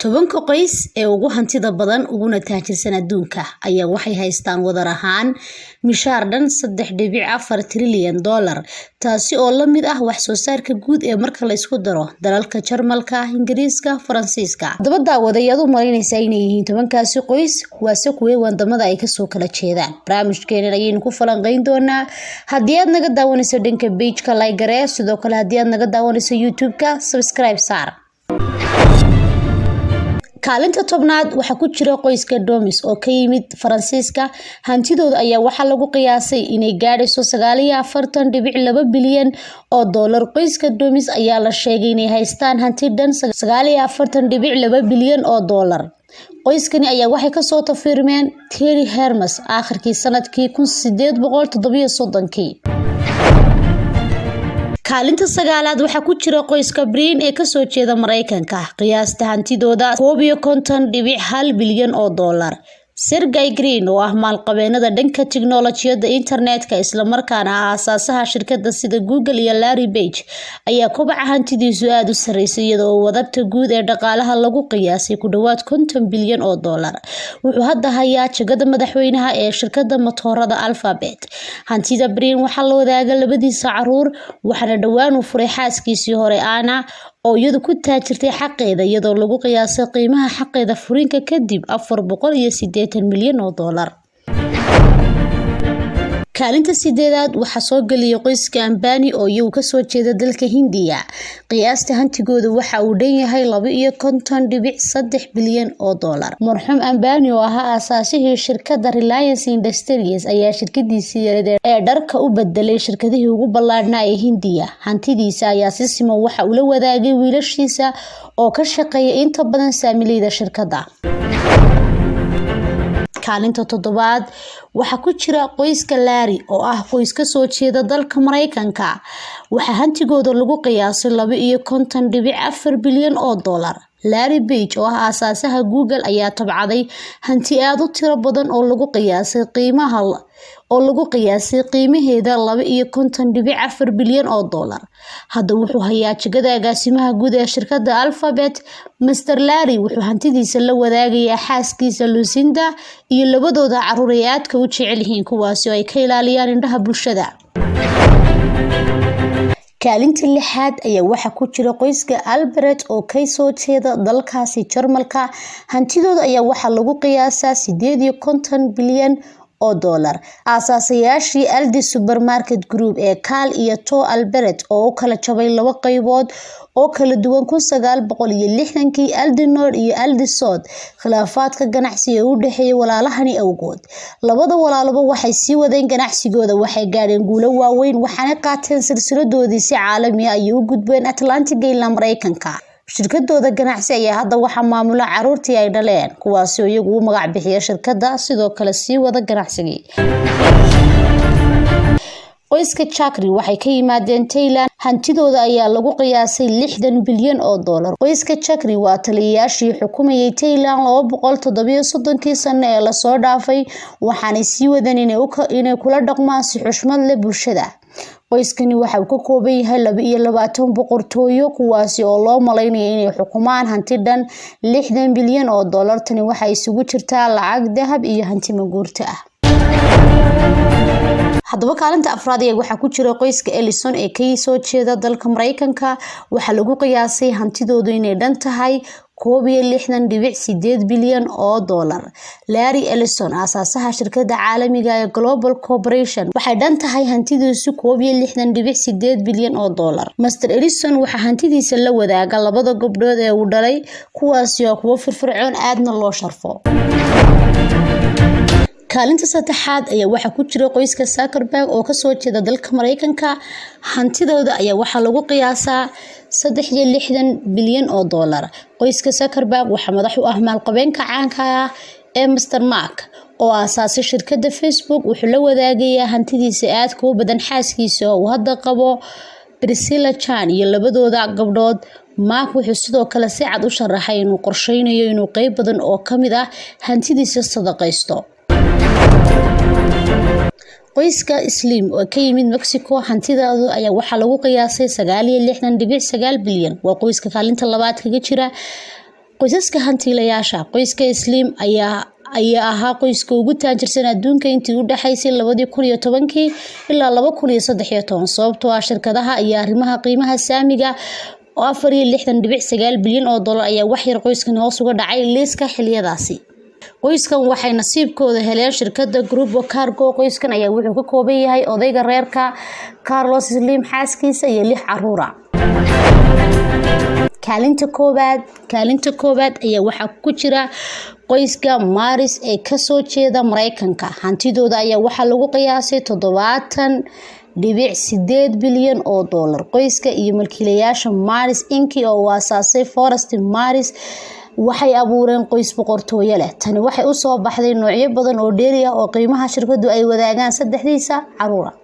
tobanka qoys ee ugu hantida badan uguna taajirsan adduunka ayaa waxay haystaan wadar ahaan mishaar dhan 3.4 trilyan dollar taasi oo la mid ah wax soo saarka guud ee marka la isku daro dalalka Jarmalka, Ingiriiska, Faransiiska. Daba daawadayadu marinaysa inay yihiin tobankaasi qoys waase kuwa wadamada ay kasoo kala jeedaan. Barnaamijkeena ayaynu ku falanqeyn doonaa. Haddii aad naga daawanayso dhanka page-ka like garee, sidoo kale haddii aad naga daawanayso YouTube-ka subscribe saar. Kaalinta tobnaad waxa ku jira qoyska Domis oo ka yimid Faransiiska. Hantidooda ayaa waxa lagu qiyaasay inay gaadhayso 49.2 bilyan oo dollar. Qoyska Domis ayaa la sheegay inay haystaan hanti dhan 49.2 bilyan oo dollar. Qoyskani ayaa waxay ka soo tafiirmeen Thierry Hermes aakhirkii sanadkii 1837. Kaalinta sagaalaad waxa ku jira qoyska Brin ee ka soo jeeda Mareykanka. Qiyaasta hantidooda 1.1 bilyan oo dollar. Sergey Brin oo ah maalqabeennada dhanka tiknoolajiyadda internetka isla markaana ah aasaasaha shirkadda sida Google iyo Larry Page ayaa kobaca hantidiisu aad u sareysay iyadoo wadabta guud ee dhaqaalaha lagu qiyaasay ku dhawaad 50 bilyan oo dollar. Wuxuu hadda hayaa jagada madaxweynaha ee shirkadda matoorada Alphabet. Hantida Brin waxa la wadaaga labadiisa caruur waxaana dhawaan u furay xaaskiisii hore Anna oo iyadu ku taajirtay xaqeeda iyadoo lagu qiyaasay qiimaha xaqeeda furinka kadib 480 milyan oo dollar. Kaalinta sideedaad waxa soo galiyay qoyska Ambani oo iyagu ka soo jeeda dalka Hindiya. Qiyaasta hantigooda waxa uu dhan yahay 2.3 bilyan oo dollar. Marxuum Ambani oo ahaa aasaasihii shirkadda Reliance Industries ayaa shirkadiisii yareed ee dharka u bedelay shirkadihii ugu ballaadhnaa ee Hindiya. Hantidiisa ayaa si siman waxa uu la wadaagay wiilashiisa oo ka shaqeeya inta badan saamileyda shirkadda. Kaalinta toddobaad waxa ku jira qoyska Larry oo ah qoys ka soo jeeda dalka Mareykanka. Waxa hantigooda lagu qiyaasay 2.4 bilyan oo dollar. Larry Page oo ah aasaasaha Google ayaa tabcaday hanti aad u tiro badan oo lagu qiyaasay qiimaheeda 2.4 bilyan oo dollar. Hadda wuxuu hayaa jagada agaasimaha guud ee shirkadda Alphabet. Mr. Larry wuxuu hantidiisa la wadaagayaa xaaskiisa Lucinda iyo labadooda caruur ay aadka u jecel yihiin kuwaasi oo ay ka ilaaliyaan indhaha bulshada. Kaalinta lixaad ayaa waxa ku jira qoyska Albert oo ka soo jeeda dalkaasi Jarmalka. Hantidooda ayaa waxa lagu qiyaasaa 8.50 bilyan oo dollar. Aasaasayaashii Aldi Supermarket Group ee Carl iyo To Albert oo u kala jabay laba qaybood oo kala duwan 1960kii Aldi Nord iyo Aldi Sud. Khilaafaadka ganacsi ee u dhaxeeyay walaalahani awgood labada walaalaba waxay sii wadeen ganacsigooda waxay gaadheen guulo waaweyn waxaana qaateen silsiladoodii si caalami ah ay u gudbeen Atlantic ilaa Mareykanka. Shirkadooda ganacsi ayaa hadda waxa maamula caruurtii ay dhaleen kuwaasi oo iyagu u magac bixiyay shirkadda sidoo kale sii wada ganacsigii. Qoyska Chakri waxay ka yimaadeen Thailand. Hantidooda ayaa lagu qiyaasay 60 bilyan oo dollar. Qoyska Chakri waa taliyayaashii xukumayay Thailand 237 sano ee la soo dhaafay waxaana sii wadeen inay kula dhaqmaan si xushmad leh bulshada. Qoyskani waxa uu ka kooban yahay 22 boqortooyo kuwaasi oo loo maleynayo inay xukumaan hanti dhan 60 bilyan oo dollar. Tani waxa isugu jirtaa lacag dahab iyo hanti maguurto ah. Haddaba kaalinta afraad waxa ku jira qoyska Ellison ee ka soo jeeda dalka Mareykanka. Waxa lagu qiyaasay hantidoodu inay dhan tahay 61.8 bilyan oo dollar. Larry Ellison aasaasaha shirkadda caalamiga ee Global Corporation waxay dhan tahay hantidiisu 61.8 bilyan oo dollar. Mr. Ellison waxa hantidiisa la wadaaga labada gabdhood ee uu dhalay kuwaasi oo kuwa firfircoon aadna loo sharfo. Kaalinta saddexaad ayaa waxa ku jira qoyska Zuckerberg oo ka soo jeeda dalka Mareykanka. Hantidooda ayaa waxa lagu qiyaasaa 3.60 bilyan oo dollar. Qoyska Zuckerberg waxa madax u ah maalqabeenka caanka ah ee Mr. Mark oo aasaasay shirkadda Facebook. Wuxuu la wadaagayaa hantidiisa aadka u badan xaaskiisa oo uu hadda qabo Priscilla Chan iyo labadooda gabdhood. Mark wuxuu sidoo kale si cad u sharaxay inuu qorsheynayo inuu qayb badan oo ka mid ah hantidiisa sadaqaysto. qoyska Slim oo ka yimid Mexico hantidooda ayaa waxa lagu qiyaasay 69.9 bilyan waa qoyska kaalinta labaad kaga jira qoysaska hantiilayaasha qoyska Slim ayaa ahaa qoyska ugu taajirsan adduunka intii u dhaxaysay 2010 ilaa 2013 sababtoo ah shirkadaha iyo arrimaha qiimaha saamiga oo 64.9 bilyan oo dollar ayaa wax yar qoyskan hoos uga dhacay liiska xiliyadaasi. qoyskan waxay nasiibkooda heleen shirkadda Grupo Cargo. qoyskan ayaa wuxuu ka kooban yahay odayga reerka Carlos Slim, xaaskiisa iyo 6 caruur ah. kaalinta koobaad ayaa waxaa ku jira qoyska Maris ee ka soo jeeda Mareykanka. hantidooda ayaa waxaa lagu qiyaasay 70.8 bilyan oo dollar. qoyska iyo milkiilayaasha Maris Inc oo aasaasay Forrest Maris waxay abuureen qoys boqortooyo leh. tani waxay u soo baxday noocyo badan oo dheeri ah oo qiimaha shirkadu ay wadaagaan 3 caruur ah.